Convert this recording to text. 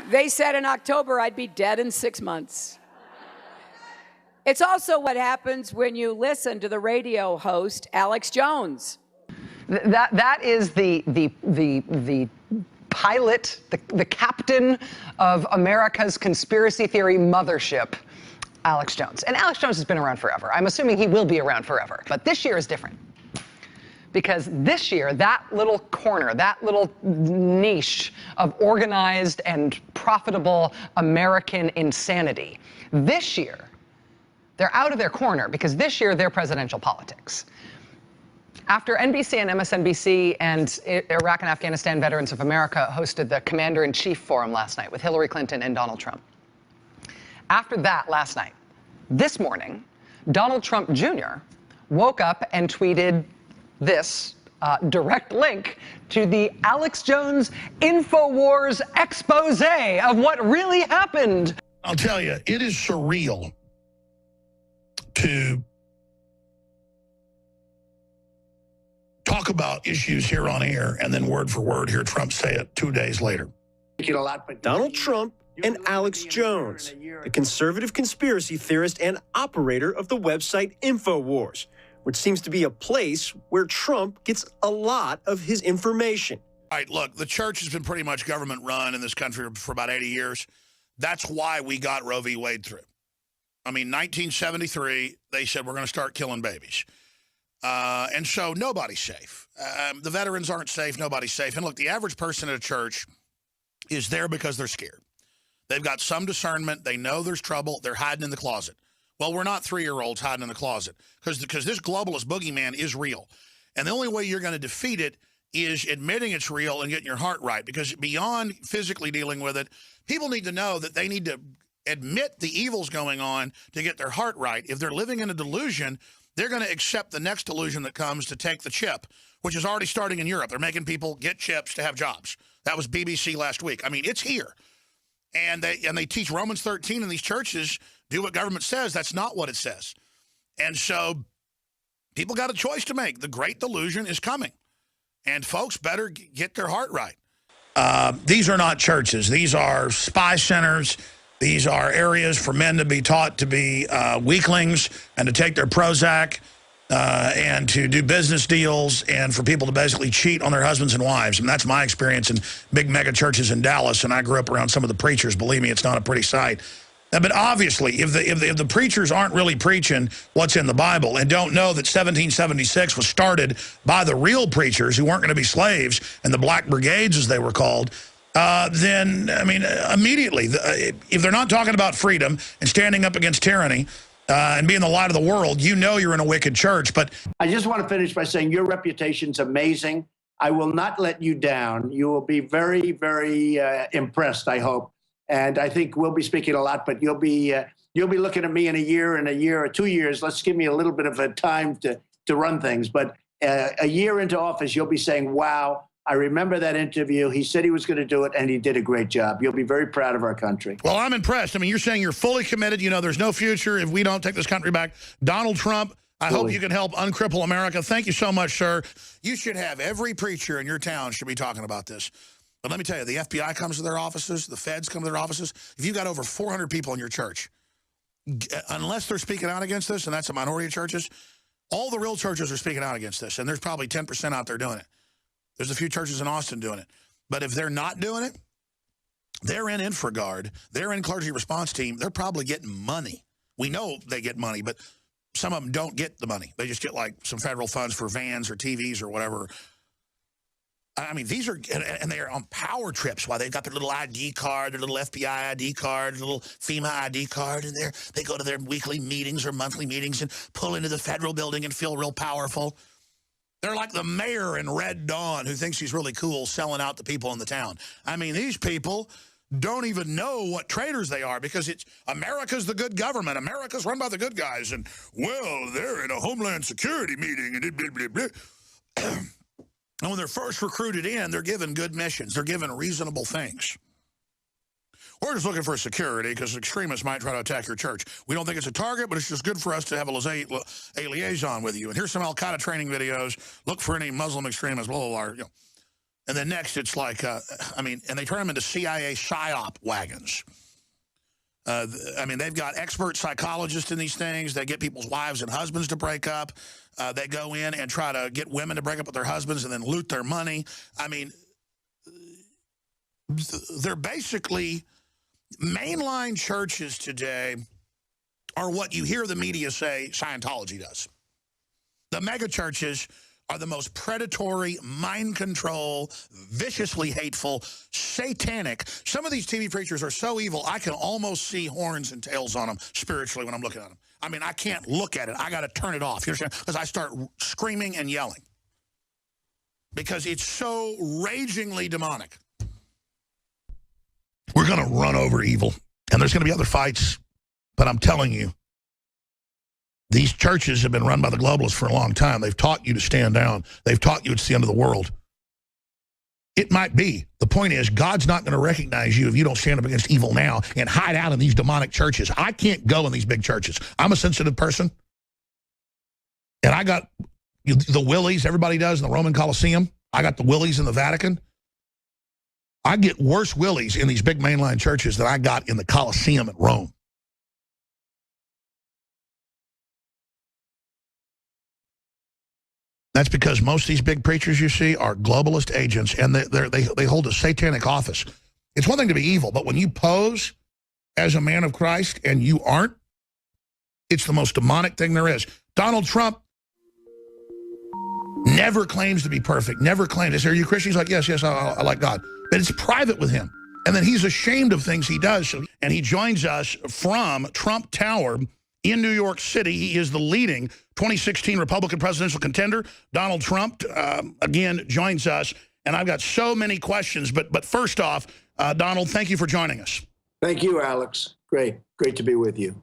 They said in October I'd be dead in 6 months. It's also what happens when you listen to the radio host, Alex Jones. That is the pilot, the captain of America's conspiracy theory mothership, Alex Jones. And Alex Jones has been around forever. I'm assuming he will be around forever. But this year is different. Because this year, that little corner, that little niche of organized and profitable American insanity, this year, they're out of their corner because this year they're presidential politics. After NBC and MSNBC and Iraq and Afghanistan Veterans of America hosted the Commander-in-Chief Forum last night with Hillary Clinton and Donald Trump. After that last night, this morning, Donald Trump Jr. woke up and tweeted this direct link to the Alex Jones InfoWars expose of what really happened. I'll tell you, it is surreal to talk about issues here on air and then word for word hear Trump say it 2 days later. Donald Trump and Alex Jones, the conservative conspiracy theorist and operator of the website InfoWars, which seems to be a place where Trump gets a lot of his information. All right, look, the church has been pretty much government run in this country for about 80 years. That's why we got Roe v. Wade through. I mean, 1973, they said we're going to start killing babies. And so nobody's safe. The veterans aren't safe. Nobody's safe. And look, the average person at a church is there because they're scared. They've got some discernment. They know there's trouble. They're hiding in the closet. Well, we're not 3-year-olds hiding in the closet because this globalist boogeyman is real. And the only way you're going to defeat it is admitting it's real and getting your heart right, because beyond physically dealing with it, people need to know that they need to admit the evils going on to get their heart right. If they're living in a delusion, they're going to accept the next delusion that comes to take the chip, which is already starting in Europe. They're making people get chips to have jobs. That was BBC last week. I mean, it's here. And they teach Romans 13 in these churches, do what government says. That's not what it says. And so people got a choice to make. The great delusion is coming. And folks better get their heart right. These are not churches. These are spy centers. These are areas for men to be taught to be weaklings and to take their Prozac and to do business deals and for people to basically cheat on their husbands and wives. And that's my experience in big mega churches in Dallas. And I grew up around some of the preachers. Believe me, it's not a pretty sight. But obviously, if the preachers aren't really preaching what's in the Bible and don't know that 1776 was started by the real preachers who weren't going to be slaves and the Black Brigades, as they were called, then, I mean, immediately, if they're not talking about freedom and standing up against tyranny and being the light of the world, you know you're in a wicked church. But I just want to finish by saying your reputation's amazing. I will not let you down. You will be very, very impressed, I hope. And I think we'll be speaking a lot, but you'll be looking at me in a year or 2 years. Let's give me a little bit of a time to run things. But a year into office, you'll be saying, wow, I remember that interview. He said he was going to do it, and he did a great job. You'll be very proud of our country. Well, I'm impressed. I mean, you're saying you're fully committed. You know, there's no future if we don't take this country back. Donald Trump, I hope you can help uncripple America. Thank you so much, sir. You should have every preacher in your town should be talking about this. But let me tell you, the FBI comes to their offices, the feds come to their offices. If you've got over 400 people in your church, unless they're speaking out against this, and that's a minority of churches, all the real churches are speaking out against this, and there's probably 10% out there doing it. There's a few churches in Austin doing it. But if they're not doing it, they're in InfraGard, they're in Clergy Response Team, they're probably getting money. We know they get money, but some of them don't get the money. They just get like some federal funds for vans or TVs or whatever. I mean, these are, and they're on power trips while they've got their little ID card, their little FBI ID card, their little FEMA ID card, and they go to their weekly meetings or monthly meetings and pull into the federal building and feel real powerful. They're like the mayor in Red Dawn who thinks he's really cool selling out the people in the town. I mean, these people don't even know what traitors they are because it's America's the good government. America's run by the good guys. And, well, they're in a Homeland Security meeting and blah, blah, blah. And when they're first recruited in, they're given good missions. They're given reasonable things. We're just looking for security because extremists might try to attack your church. We don't think it's a target, but it's just good for us to have a liaison with you. And here's some Al-Qaeda training videos. Look for any Muslim extremists, blah, blah, blah. You know. And then next, it's like, I mean, and they turn them into CIA PSYOP wagons. I mean, they've got expert psychologists in these things. They get people's wives and husbands to break up. They go in and try to get women to break up with their husbands and then loot their money. I mean, they're basically mainline churches today are what you hear the media say Scientology does. The mega churches are the most predatory, mind control, viciously hateful, satanic. Some of these TV preachers are so evil, I can almost see horns and tails on them spiritually when I'm looking at them. I mean, I can't look at it. I got to turn it off. You understand? Because I start screaming and yelling. Because it's so ragingly demonic. We're going to run over evil. And there's going to be other fights. But I'm telling you, these churches have been run by the globalists for a long time. They've taught you to stand down. They've taught you it's the end of the world. It might be. The point is, God's not going to recognize you if you don't stand up against evil now and hide out in these demonic churches. I can't go in these big churches. I'm a sensitive person. And I got the willies everybody does in the Roman Colosseum. I got the willies in the Vatican. I get worse willies in these big mainline churches than I got in the Colosseum at Rome. That's because most of these big preachers you see are globalist agents, and they hold a satanic office. It's one thing to be evil, but when you pose as a man of Christ and you aren't, it's the most demonic thing there is. Donald Trump never claims to be perfect, never claims. Is there you Christians like, yes, I like God. But it's private with him. And then he's ashamed of things he does. And he joins us from Trump Tower in New York City. He is the leading 2016 Republican presidential contender. Donald Trump, again, joins us. And I've got so many questions. But first off, Donald, thank you for joining us. Thank you, Alex. Great to be with you.